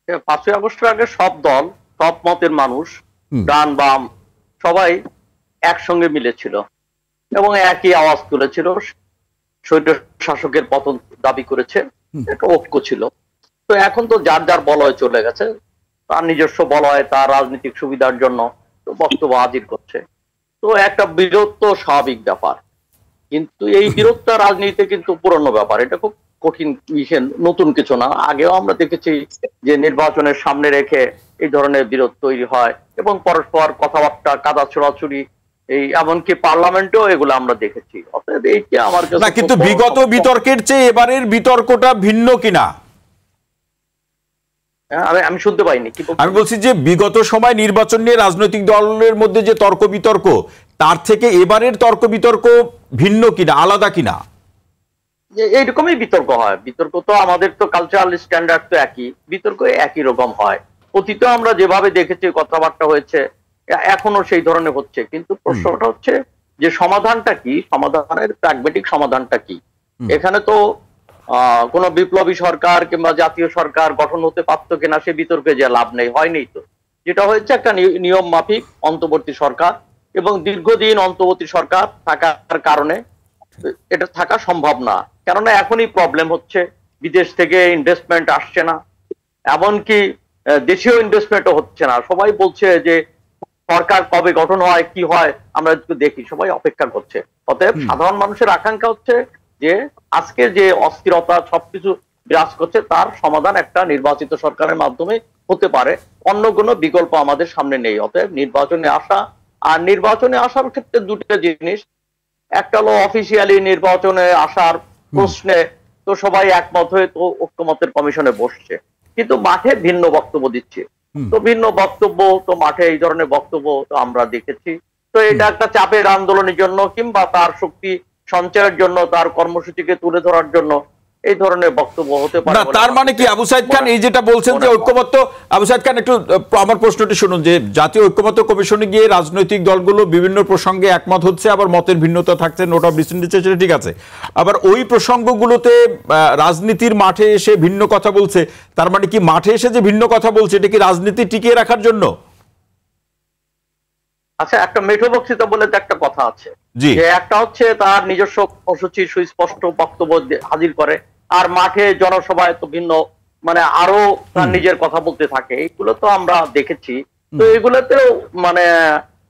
5ই আগস্টের আগে সব দল, সব মতের মানুষ, ডান বাম সবাই একসঙ্গে মিলেছিল এবং একই আওয়াজ তুলেছিল, স্বৈর শাসকের পতন দাবি করেছে, একটা ঐক্য ছিল। তো এখন তো যার যার বলয় চলে গেছে, তার নিজস্ব বলয়, তার রাজনৈতিক সুবিধার জন্য বক্তব্য হাজির করছে। তো একটা বিরোধ তো স্বাভাবিক ব্যাপার, কিন্তু এই বিরোধটা রাজনীতিতে কিন্তু পুরনো ব্যাপার, এটা খুব কঠিন, নতুন কিছু না। আগেও আমরা দেখেছি যে নির্বাচনের সামনে রেখে এই ধরনের বিরোধ তৈরি হয় এবং পরস্পর কথাবার্তা, কাদা ছোড়াছুড়ি, এই এমনকি পার্লামেন্টেও এগুলো আমরা দেখেছি। অতএব এইটা আমার না, কিন্তু বিগত বিতর্কের চেয়ে এবারের বিতর্কটা ভিন্ন কিনা? আমি শুনতে পাইনি। আমি বলছি যে বিগত সময় নির্বাচন নিয়ে রাজনৈতিক দলের মধ্যে যে তর্ক বিতর্ক, তার থেকে এবারের তর্ক বিতর্ক ভিন্ন কিনা, আলাদা কিনা? এইরকমই বিতর্ক হয়। বিতর্ক তো আমাদের তো কালচারাল স্ট্যান্ডার্ড তো একই, বিতর্ক একই রকম হয়। অতীতে আমরা যেভাবে দেখেছি কথাবার্তা হয়েছে, এখনো সেই ধরনের হচ্ছে। কিন্তু প্রশ্নটা হচ্ছে যে সমাধানটা কি, সমাধানের প্র্যাগমেটিক সমাধানটা কি? এখানে তো কোন বিপ্লবী সরকার কিংবা জাতীয় সরকার গঠন হতে পারত কিনা সে বিতর্কে যে লাভ নেই, হয়নি তো। যেটা হয়েছে একটা নিয়ম মাফিক অন্তর্বর্তী সরকার, এবং দীর্ঘদিন অন্তর্বর্তী সরকার থাকার কারণে এটা থাকা সম্ভব না। কেননা এখনই প্রবলেম হচ্ছে, বিদেশ থেকে ইনভেস্টমেন্ট আসছে না, এমনকি দেশীয় ইনভেস্টমেন্টও হচ্ছে না। সবাই বলছে যে সরকার কবে গঠন হয়, কি হয় আমরা একটু দেখি, সবাই অপেক্ষা করছে। অতএব সাধারণ মানুষের আকাঙ্ক্ষা হচ্ছে যে আজকে যে অস্থিরতা সবকিছু বিরাজ করছে, তার সমাধান একটা নির্বাচিত সরকারের মাধ্যমে হতে পারে, অন্য কোনো বিকল্প আমাদের সামনে নেই। অতএব নির্বাচনে আসা, আর নির্বাচনে আসার ক্ষেত্রে দুটো জিনিস, একটা হলো অফিসিয়ালি নির্বাচনে আসার প্রশ্নে তো সবাই একমত হয়ে তো ঐক্যমতের কমিশনে বসছে, কিন্তু মাঠে ভিন্ন বক্তব্য দিচ্ছে। তো ভিন্ন বক্তব্য তো মাঠে এই ধরনের বক্তব্য তো আমরা দেখেছি। তো এটা একটা চাপের আন্দোলনের জন্য কিংবা তার শক্তি সঞ্চয়ের জন্য, তার কর্মসূচিকে তুলে ধরার জন্য এই ধরনের বক্তব্য হতে পারে। তার মানে কি আবু সাইদ খান এই যেটা বলছেন যে ঐক্যমত্য, আবু সাইদ খান একটু আমার প্রশ্নটি শুনুন, যে জাতীয় ঐক্যমত্য কমিশনে গিয়ে রাজনৈতিক দলগুলো বিভিন্ন প্রসঙ্গে একমত হচ্ছে, আবার মতের ভিন্নতা থাকছে, নোট অফ ডিসেন্ট দিচ্ছে, সেটা ঠিক আছে। আবার ওই প্রসঙ্গগুলোতে রাজনীতির মাঠে এসে ভিন্ন কথা বলছে, তার মানে কি মাঠে এসে যে ভিন্ন কথা বলছে এটা কি রাজনীতি টিকিয়ে রাখার জন্য? আচ্ছা, একটা মেঠো বক্তৃতা বলে তো একটা কথা আছে, যে একটা হচ্ছে তার নিজস্ব কর্মসূচি সুস্পষ্ট বক্তব্য হাজির করে, আর মাঠে জনসভায় তো ভিন্ন, মানে আরো তার নিজের কথা বলতে থাকে। এইগুলো তো আমরা দেখেছি। তো এগুলোতেও মানে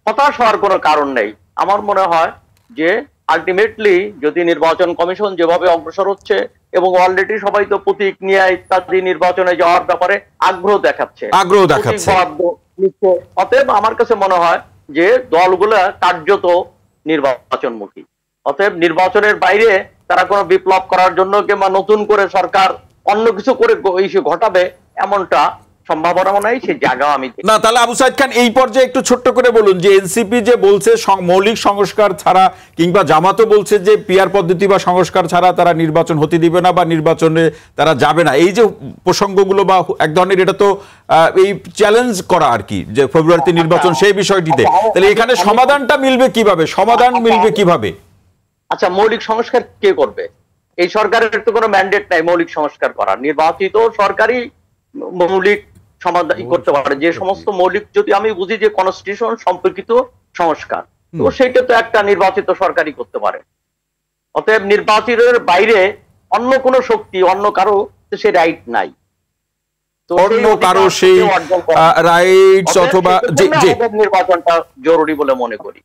হতাশ হওয়ার কোনো কারণ নেই। আমার মনে হয় যে আলটিমেটলি যদি নির্বাচন কমিশন যেভাবে অগ্রসর হচ্ছে, এবং অলরেডি সবাই তো প্রতীক নিয়ে ইত্যাদি নির্বাচনে যাওয়ার ব্যাপারে আগ্রহ দেখাচ্ছে, অতএব আমার কাছে মনে হয় যে দলগুলা কার্যত নির্বাচনমুখী। অতএব নির্বাচনের বাইরে তারা কোনো বিপ্লব করার জন্য কিংবা নতুন করে সরকার অন্য কিছু করে ঘটাবে এমনটা সম্ভাবনা নাই, সে জায়গা আমি না। তাহলে আবু সাইদ খান এই পর্যায়ে একটু ছোট্ট করে বলুন যে এনসিপি যে বলছে মৌলিক সংস্কার ছাড়া, কিংবা জামাতও বলছে যে পিআর পদ্ধতি বা সংস্কার ছাড়া তারা নির্বাচন হতে দিবে না বা নির্বাচনে তারা যাবে না, এই যে প্রসঙ্গগুলো বা এক ধরনের এটা তো এই চ্যালেঞ্জ করা আর কি, যে ফেব্রুয়ারিতে নির্বাচন সেই বিষয়টিতে, তাহলে এখানে সমাধানটা মিলবে কিভাবে, সমাধান মিলবে কিভাবে? আচ্ছা, মৌলিক সংস্কার কে করবে? এই সরকারের তো কোনো ম্যান্ডেট নাই মৌলিক সংস্কার করার। নির্বাচিত সরকারই মৌলিক সমাধান করতে পারে। যে সমস্ত মৌলিক, যদি আমি বুঝি যে কনস্টিটিউশন সম্পর্কিত সংস্কার, তো সেটা তো একটা নির্বাচিত সরকারই করতে পারে। অতএব নির্বাচিতের বাইরে অন্য কোনো শক্তি, অন্য কারো সে রাইট নাই, অন্য কারো সেই রাইটস অথবা নির্বাচনটা জরুরি বলে মনে করি।